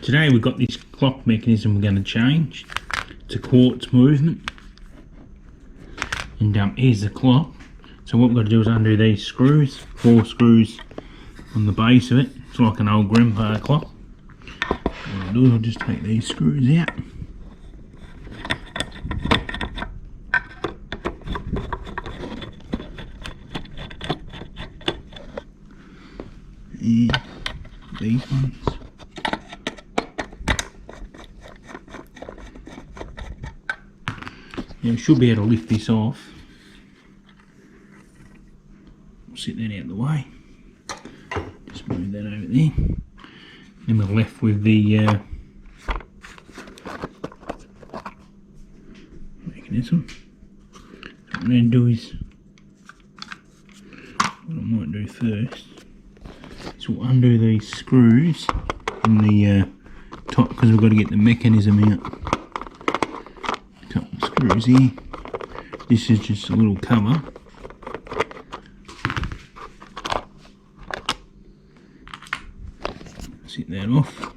Today we've got this clock mechanism we're going to change. It's a quartz movement. And here's the clock. So what we've got to do is undo these screws, 4 screws on the base of it. It's like an old grandpa clock. What I'll do is I'll just take these screws out. And these ones. Now we should be able to lift this off. We'll set that out of the way. Just move that over there. Then we're left with the mechanism. So what I'm going to do is, what I might do first is we'll undo these screws in the top, because we've got to get the mechanism out. Couple of screws here. This is just a little cover. Set that off.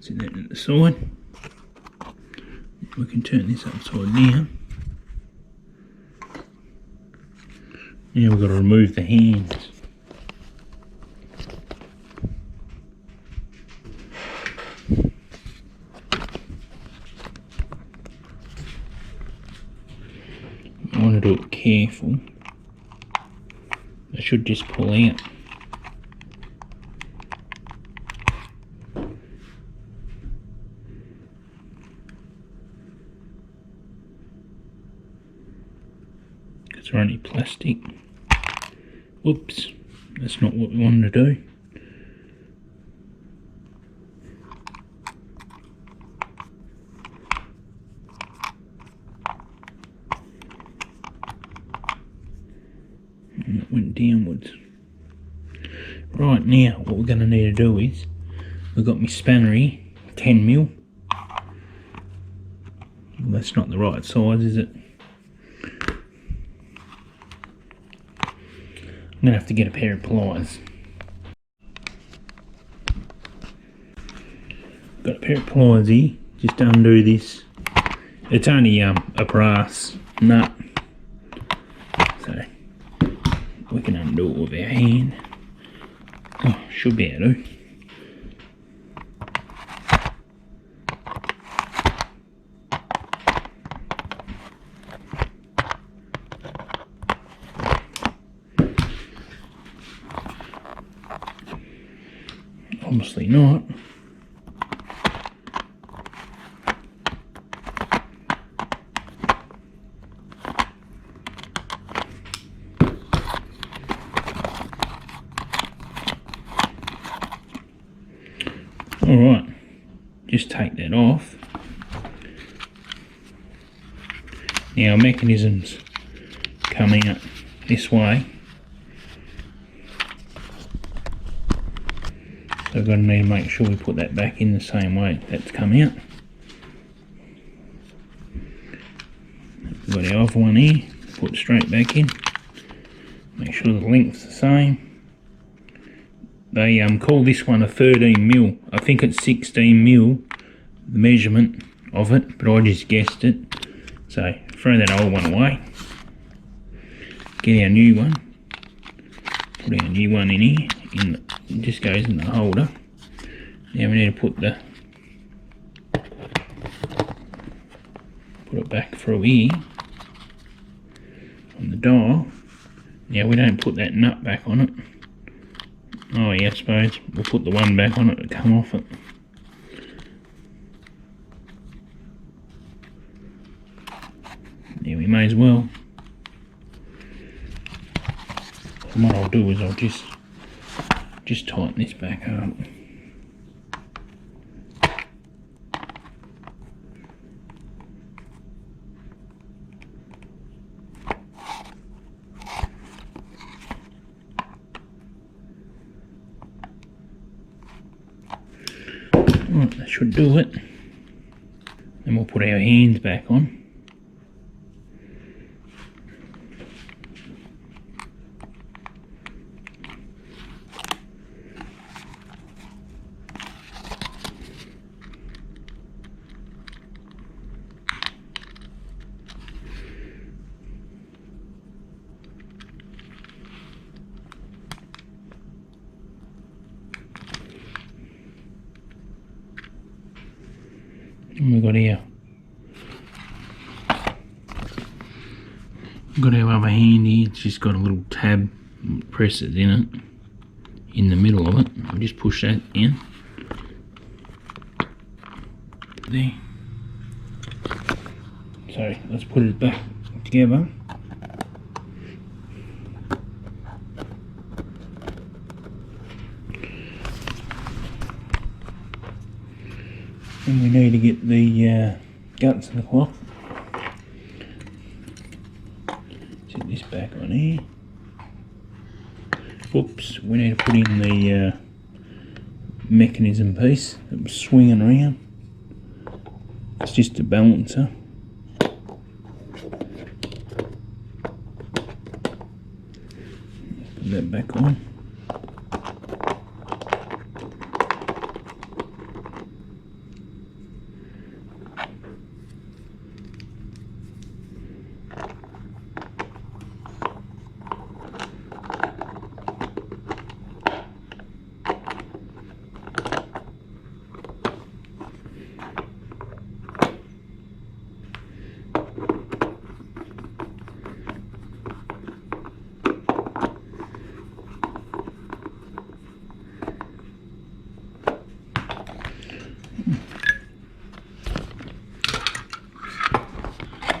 Set that to the side. We can turn this upside down. Now we've got to remove the hands. I want to do it careful. I should just pull out. It's only plastic. Whoops, that's not what we wanted to do. And it went downwards. Right, now what we're going to need to do is, we've got my spanner here, 10mm. Well, that's not the right size, is it? I'm going to have to get a pair of pliers. Got a pair of pliers here, just to undo this. It's only a brass nut, so we can undo it with our hand. Oh, should be able to. Obviously not. Alright, just take that off. Now mechanisms come out this way. So we're going to need to make sure we put that back in the same way that's come out. We've got our other one here, put straight back in. Make sure the length's the same. They call this one a 13mm. I think it's 16mm, the measurement of it, but I just guessed it. So throw that old one away. Get our new one. Put our new one in here. It just goes in the holder. Now we need to put it back through here on the dial. Now we don't put that nut back on it. Oh yeah, I suppose we'll put the one back on it to come off it. Yeah, we may as well. And what I'll do is I'll just tighten this back up. Right, that should do it. Then we'll put our hands back on. And we've got our other hand here. It's just got a little tab, press it in it, in the middle of it. I'll just push that in. There. So let's put it back together. And we need to get the guts of the clock. Set this back on here. Whoops, we need to put in the mechanism piece that was swinging around. It's just a balancer. Put that back on.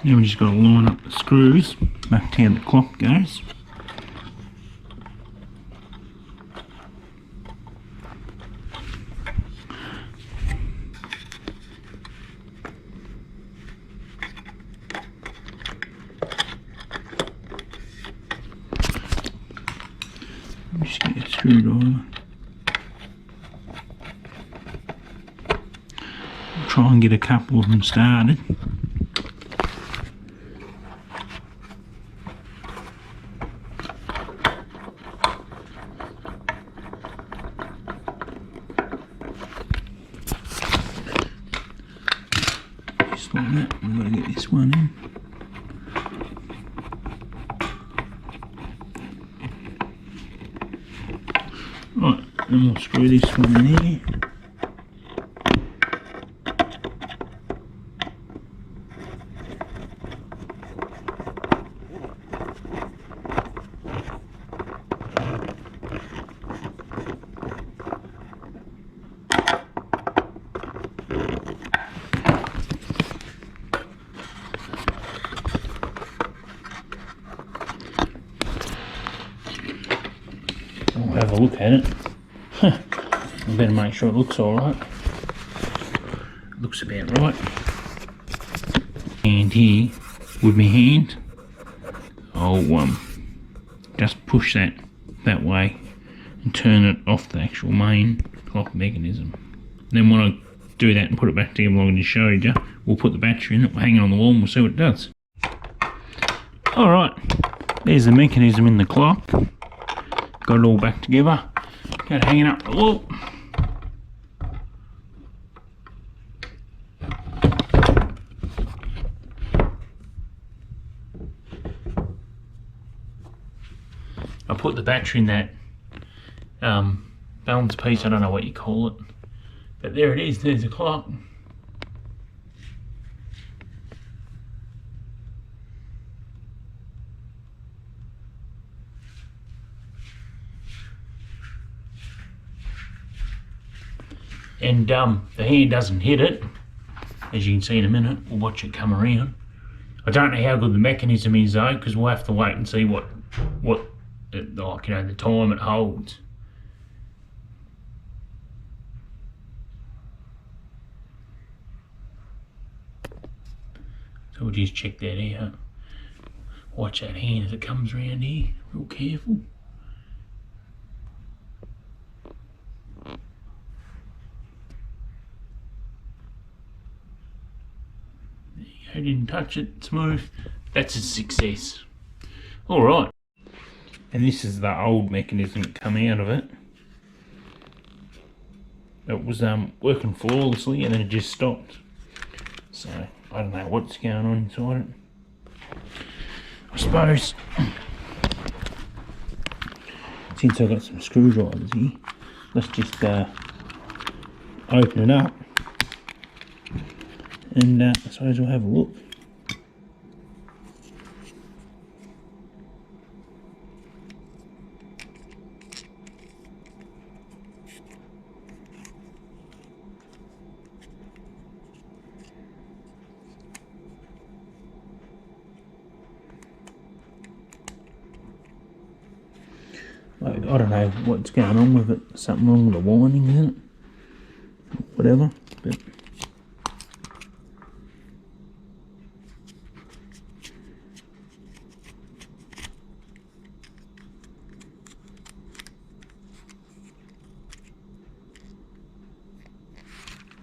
Now we just got to line up the screws back to how the clock goes. Just get a screwdriver. Try and get a couple of them started. Just like that. We've got to get this one in. Right, then we'll screw this one in here. We'll have a look at it. I better make sure it looks alright. Looks about right. And here, with my hand, I'll just push that way and turn it off the actual main clock mechanism. Then when I do that and put it back together like I just showed you, we'll put the battery in it, we'll hang it on the wall and we'll see what it does. Alright, there's the mechanism in the clock. Got it all back together. Got it hanging up the wall. I put the battery in that balance piece, I don't know what you call it. But there it is, there's the clock. And the hand doesn't hit it, as you can see in a minute. We'll watch it come around. I don't know how good the mechanism is though, because we'll have to wait and see what like, you know, the time it holds. So we'll just check that out. Watch that hand as it comes around here, real careful. I didn't touch it, smooth. That's a success. Alright. And this is the old mechanism that come out of it. It was working flawlessly and then it just stopped. So I don't know what's going on inside it. I suppose since I've got some screwdrivers here, let's just open it up and I suppose we'll have a look. I don't know what's going on with it. Something wrong with the winding, isn't it? Whatever. But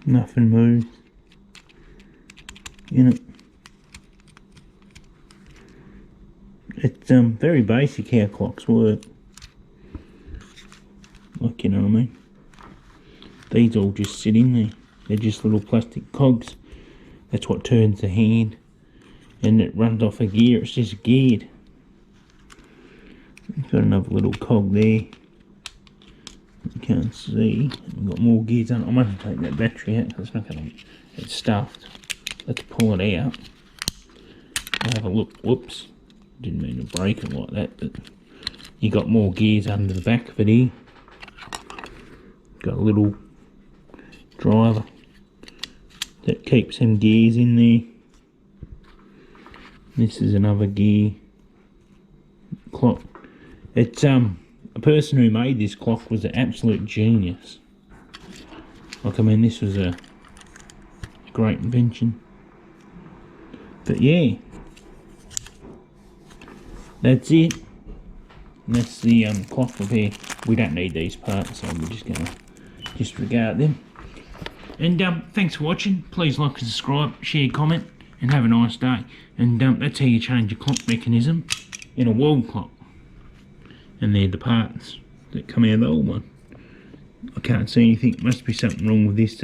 nothing moves in it. It's very basic how clocks work. Like, you know what I mean? These all just sit in there. They're just little plastic cogs. That's what turns the hand. And it runs off a gear. It's just geared. Got another little cog there. You can't see. We've got more gears on it. I must take that battery out because it's not going to... It's stuffed. Let's pull it out. I'll have a look. Whoops. Didn't mean to break it like that, but you got more gears under the back of it here. Got a little driver that keeps them gears in there. This is another gear clock. It's a person who made this clock was an absolute genius. Like, I mean, this was a great invention. But yeah, that's it. And that's the clock repair. We don't need these parts, so we're just gonna disregard them. And thanks for watching. Please like and subscribe, share, comment, and have a nice day. And that's how you change your clock mechanism in a wall clock. And they're the parts that come out of the old one. I can't see anything. Must be something wrong with this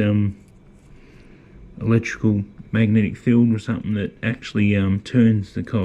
electrical magnetic field or something that actually turns the cog.